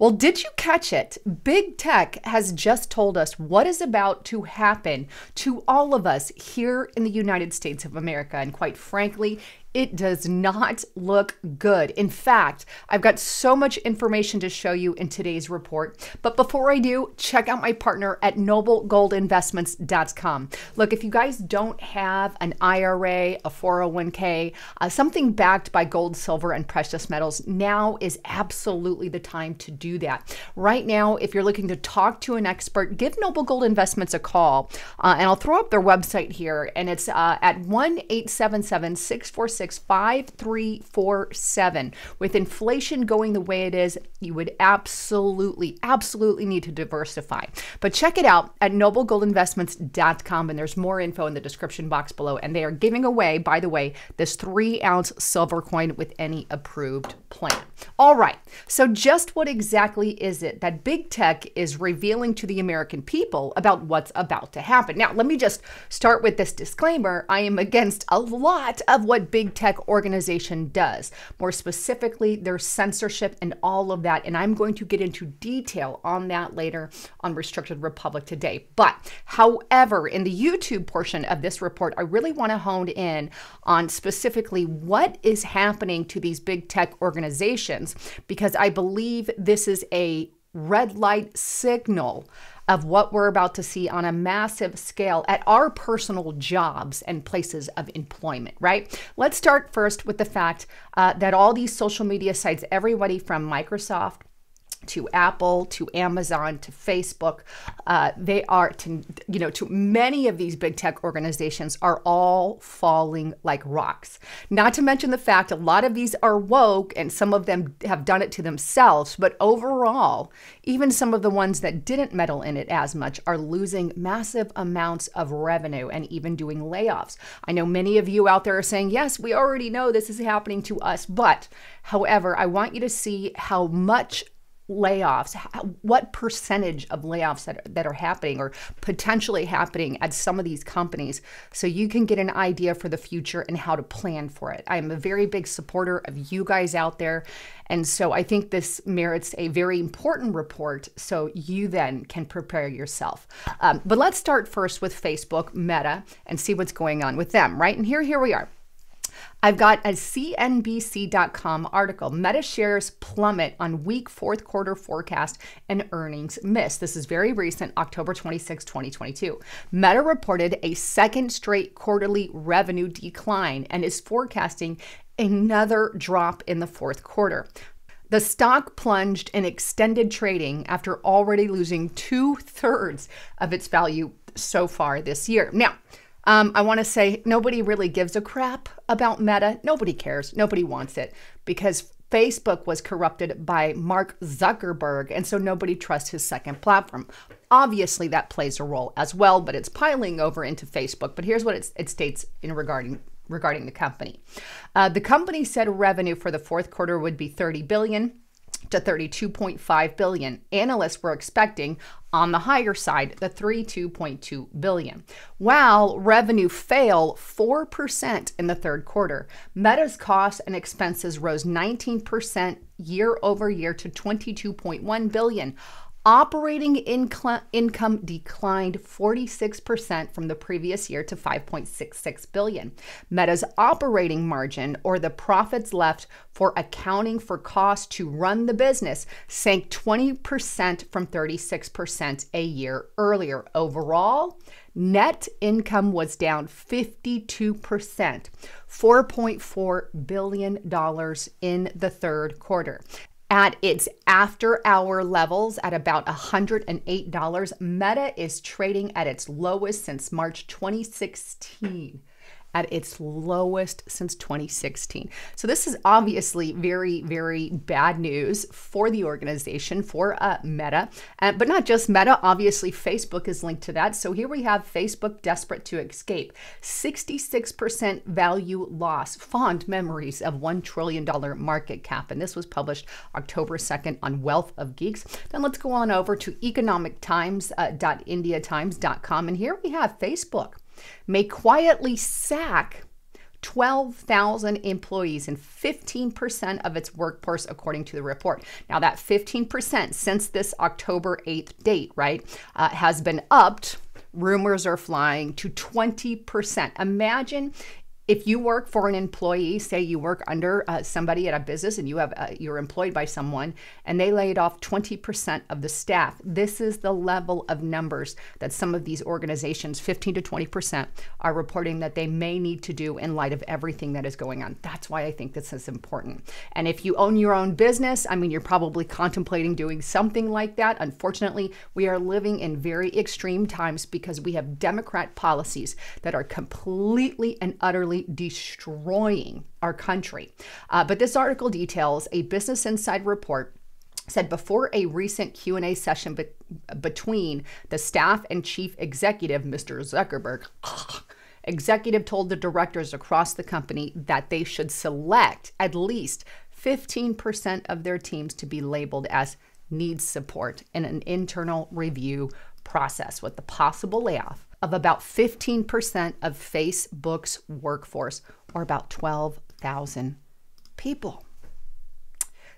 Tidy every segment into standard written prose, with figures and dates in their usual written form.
Well, did you catch it? Big tech has just told us what is about to happen to all of us here in the United States of America. And quite frankly, it does not look good. In fact, I've got so much information to show you in today's report. But before I do, check out my partner at noblegoldinvestments.com. Look, if you guys don't have an IRA, a 401k, something backed by gold, silver, and precious metals, now is absolutely the time to do that. Right now, if you're looking to talk to an expert, give Noble Gold Investments a call. And I'll throw up their website here, and it's at 1-877-646-5347. With inflation going the way it is, you would absolutely need to diversify. But check it out at noblegoldinvestments.com, and there's more info in the description box below. And they are giving away, by the way, this 3-ounce silver coin with any approved plan. All right, so just what exactly is it that big tech is revealing to the American people about what's about to happen? Now, let me just start with this disclaimer. I am against a lot of what big tech organization does. More specifically, their censorship and all of that. And I'm going to get into detail on that later on Restricted Republic today. But however, in the YouTube portion of this report, I really want to hone in on specifically what is happening to these big tech organizations, because I believe this is a red light signal of what we're about to see on a massive scale at our personal jobs and places of employment, right? Let's start first with the fact that all these social media sites, everybody from Microsoft to Apple, to Amazon, to Facebook, they are to many of these big tech organizations are all falling like rocks. Not to mention the fact a lot of these are woke and some of them have done it to themselves, but overall, even some of the ones that didn't meddle in it as much are losing massive amounts of revenue and even doing layoffs. I know many of you out there are saying, yes, we already know this is happening to us, but however, I want you to see how much layoffs, what percentage of layoffs that are happening or potentially happening at some of these companies, so you can get an idea for the future and how to plan for it. I am a very big supporter of you guys out there, and so I think this merits a very important report so you then can prepare yourself. But let's start first with Facebook, Meta, and see what's going on with them, right? And here we are. I've got a CNBC.com article. Meta shares plummet on weak fourth quarter forecast and earnings miss. This is very recent, October 26, 2022. Meta reported a second straight quarterly revenue decline and is forecasting another drop in the fourth quarter. The stock plunged in extended trading after already losing 2/3 of its value so far this year. Now, I want to say nobody really gives a crap about Meta. Nobody cares. Nobody wants it because Facebook was corrupted by Mark Zuckerberg, and so nobody trusts his second platform. Obviously, that plays a role as well, but it's piling over into Facebook. But here's what it states in regarding the company. The company said revenue for the fourth quarter would be $30 billion to $32.5 billion. Analysts were expecting, on the higher side, the $32.2 billion. While revenue fell 4% in the third quarter, Meta's costs and expenses rose 19% year over year to $22.1 billion. Operating income declined 46% from the previous year to $5.66 billion. Meta's operating margin, or the profits left for accounting for costs to run the business, sank 20% from 36% a year earlier. Overall, net income was down 52%, $4.4 billion in the third quarter. At its after-hour levels at about $108, Meta is trading at its lowest since March 2016. At its lowest since 2016. So this is obviously very, very bad news for the organization, for Meta, but not just Meta. Obviously, Facebook is linked to that. So here we have Facebook desperate to escape. 66% value loss, fond memories of $1 trillion market cap. And this was published October 2nd on Wealth of Geeks. Then let's go on over to economictimes.indiatimes.com. And here we have Facebook may quietly sack 12,000 employees and 15% of its workforce, according to the report. Now, that 15% since this October 8th date, right, has been upped. Rumors are flying to 20%. Imagine if you work for an employee, say you work under somebody at a business and you're employed by someone and they laid off 20% of the staff. This is the level of numbers that some of these organizations, 15 to 20%, are reporting that they may need to do in light of everything that is going on. That's why I think this is important. And if you own your own business, I mean, you're probably contemplating doing something like that. Unfortunately, we are living in very extreme times because we have Democrat policies that are completely and utterly destroying our country. But this article details a Business Insider report said before a recent Q&A session between the staff and chief executive, Mr. Zuckerberg, executive told the directors across the company that they should select at least 15% of their teams to be labeled as needs support in an internal review process, with the possible layoff of about 15% of Facebook's workforce, or about 12,000 people.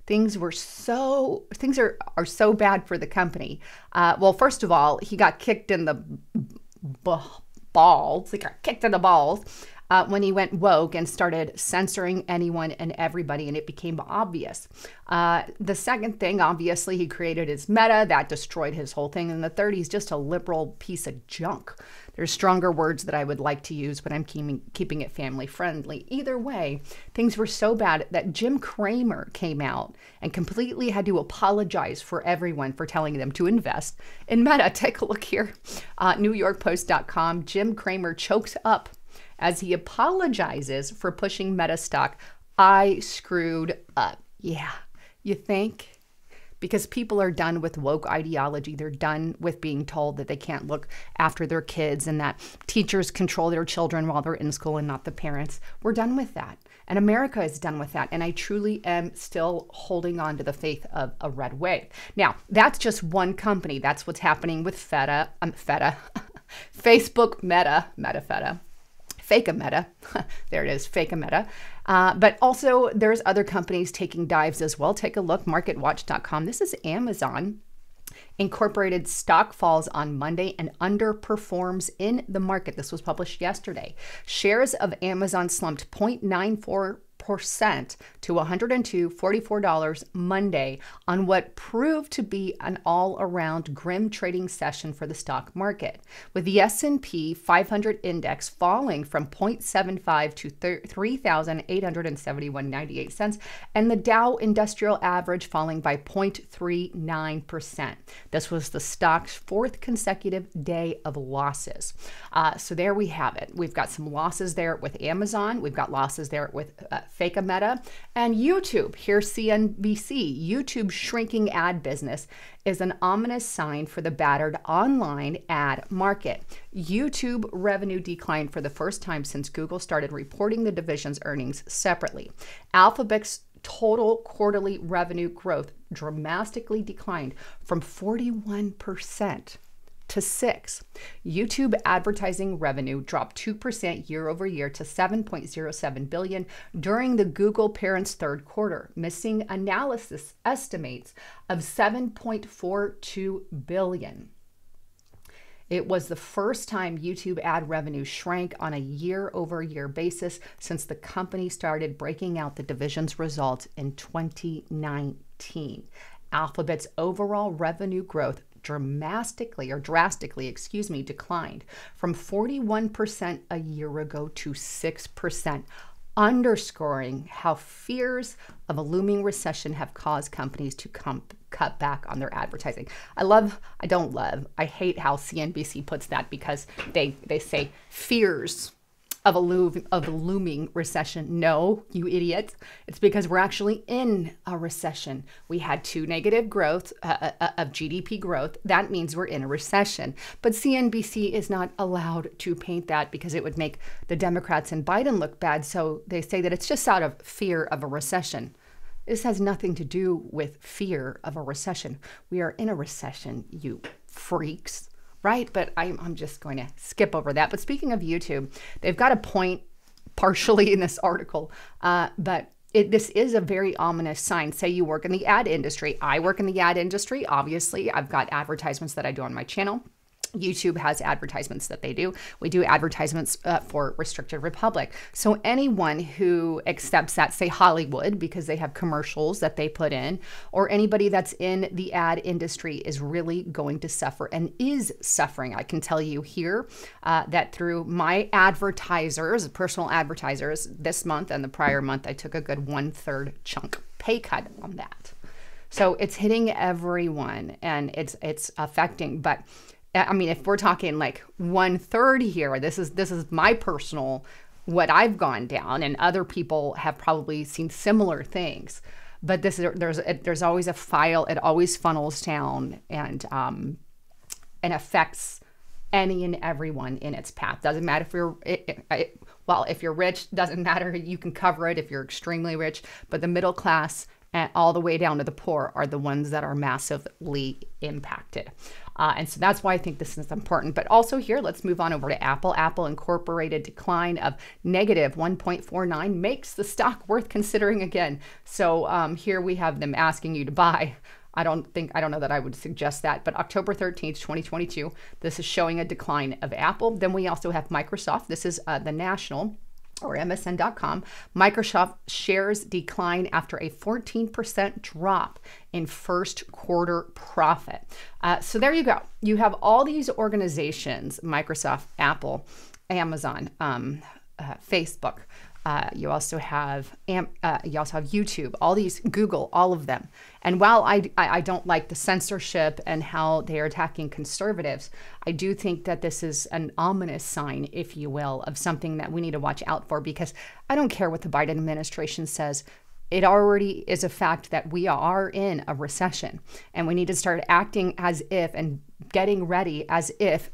Things are so bad for the company. Well, first of all, he got kicked in the balls. He got kicked in the balls when he went woke and started censoring anyone and everybody, and it became obvious. The second thing, obviously, he created his Meta. That destroyed his whole thing. And the third, he's just a liberal piece of junk. There's stronger words that I would like to use, but I'm keeping it family friendly. Either way, things were so bad that Jim Cramer came out and completely had to apologize for everyone for telling them to invest in Meta. Take a look here. NewYorkPost.com. Jim Cramer chokes up as he apologizes for pushing Meta stock. I screwed up. Yeah, you think? Because people are done with woke ideology. They're done with being told that they can't look after their kids and that teachers control their children while they're in school and not the parents. We're done with that. And America is done with that. And I truly am still holding on to the faith of a red wave. Now, that's just one company. That's what's happening with Facebook, Meta. Fake a Meta. There it is, fake a Meta. But also there's other companies taking dives as well. Take a look, marketwatch.com. This is Amazon. Incorporated stock falls on Monday and underperforms in the market. This was published yesterday. Shares of Amazon slumped 0.94% to $102.44 Monday on what proved to be an all-around grim trading session for the stock market, with the S&P 500 index falling from 0.75 to 3,871.98 and the Dow Industrial Average falling by 0.39%. This was the stock's fourth consecutive day of losses. So there we have it. We've got some losses there with Amazon. We've got losses there with fake a Meta and YouTube. Here's CNBC. YouTube's shrinking ad business is an ominous sign for the battered online ad market. YouTube revenue declined for the first time since Google started reporting the division's earnings separately. Alphabet's total quarterly revenue growth dramatically declined from 41% to 6%. YouTube advertising revenue dropped 2% year over year to $7.07 billion during the Google parent's third quarter, missing analysis estimates of $7.42 billion. It was the first time YouTube ad revenue shrank on a year-over-year basis since the company started breaking out the division's results in 2019. Alphabet's overall revenue growth drastically declined from 41% a year ago to 6%, underscoring how fears of a looming recession have caused companies to cut back on their advertising. I hate how CNBC puts that, because they say fears of a looming recession. No, you idiots. It's because we're actually in a recession. We had 2 negative growth of GDP growth. That means we're in a recession. But CNBC is not allowed to paint that because it would make the Democrats and Biden look bad. So they say that it's just out of fear of a recession. This has nothing to do with fear of a recession. We are in a recession, you freaks. Right? But I'm just going to skip over that. But speaking of YouTube, they've got a partially in this article, but this is a very ominous sign. Say you work in the ad industry. I work in the ad industry. Obviously, I've got advertisements that I do on my channel. YouTube has advertisements that they do. We do advertisements for Restricted Republic. So anyone who accepts that, say Hollywood, because they have commercials that they put in, or anybody that's in the ad industry is really going to suffer and is suffering. I can tell you here that through my advertisers, personal advertisers, this month and the prior month, I took a good 1/3 chunk pay cut on that. So it's hitting everyone and it's affecting, but I mean, if we're talking like 1/3 here, this is my personal, what I've gone down, and other people have probably seen similar things. But there's always a file. It always funnels down and affects any and everyone in its path. Doesn't matter if you're if you're rich, doesn't matter. You can cover it if you're extremely rich. But the middle class and all the way down to the poor are the ones that are massively impacted. And so that's why I think this is important. But also here, let's move on over to Apple. Apple Incorporated decline of negative 1.49 makes the stock worth considering again. So here we have them asking you to buy. I don't know that I would suggest that, but October 13th, 2022, this is showing a decline of Apple. Then we also have Microsoft. This is the national, or MSN.com. Microsoft shares decline after a 14% drop in first quarter profit. So there you go. You have all these organizations, Microsoft, Apple, Amazon, Facebook. You also have YouTube, all these, Google, all of them. And while I don't like the censorship and how they are attacking conservatives, I do think that this is an ominous sign, if you will, of something that we need to watch out for, because I don't care what the Biden administration says. It already is a fact that we are in a recession, and we need to start acting as if and getting ready as if,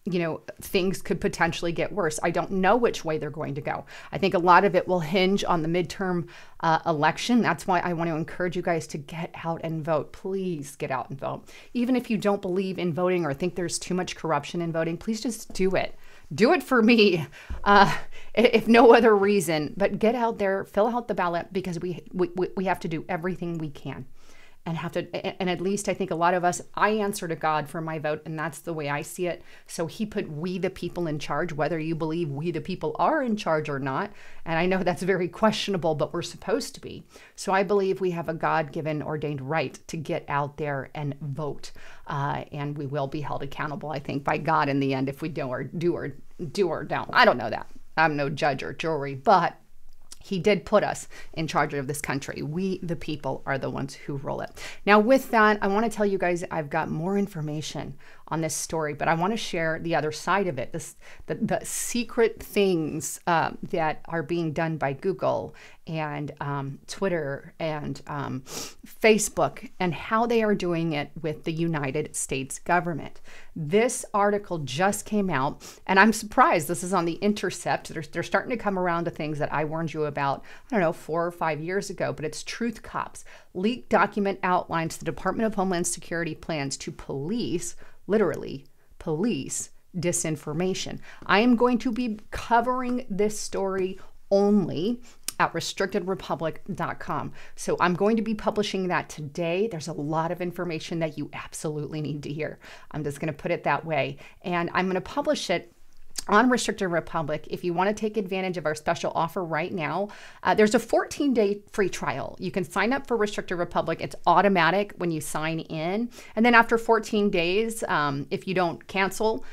you know, things could potentially get worse. I don't know which way they're going to go. I think a lot of it will hinge on the midterm election. That's why I want to encourage you guys to get out and vote. Please get out and vote. Even if you don't believe in voting or think there's too much corruption in voting, please just do it. Do it for me, if no other reason. But get out there, fill out the ballot, because we have to do everything we can. And at least I think a lot of us, I answer to God for my vote, and that's the way I see it. So he put we the people in charge, whether you believe we the people are in charge or not. And I know that's very questionable, but we're supposed to be. So I believe we have a God-given ordained right to get out there and vote. And we will be held accountable, I think, by God in the end if we do or don't. I don't know that. I'm no judge or jury, but he did put us in charge of this country. We, the people, are the ones who rule it. Now, with that, I want to tell you guys I've got more information on this story, but I want to share the other side of it, the secret things that are being done by Google and Twitter and Facebook, and how they are doing it with the United States government. This article just came out, and I'm surprised. This is on The Intercept. They're starting to come around to things that I warned you about, I don't know, 4 or 5 years ago, but it's Truth Cops. Leaked document outlines the Department of Homeland Security plans to police, literally police, disinformation. I am going to be covering this story only at restrictedrepublic.com. So I'm going to be publishing that today. There's a lot of information that you absolutely need to hear. I'm just going to put it that way. And I'm going to publish it on Restricted Republic. If you want to take advantage of our special offer right now, there's a 14-day free trial. You can sign up for Restricted Republic. It's automatic when you sign in. And then after 14 days, if you don't cancel,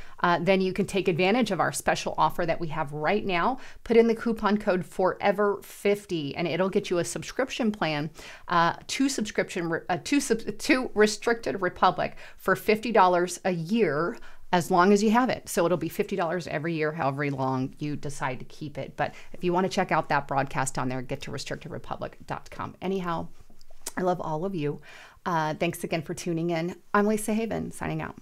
then you can take advantage of our special offer that we have right now. Put in the coupon code FOREVER50 and it'll get you a subscription plan to Restricted Republic for $50 a year, as long as you have it. So it'll be $50 every year, however long you decide to keep it. But if you want to check out that broadcast on there, get to restrictedrepublic.com. Anyhow, I love all of you. Thanks again for tuning in. I'm Lisa Haven, signing out.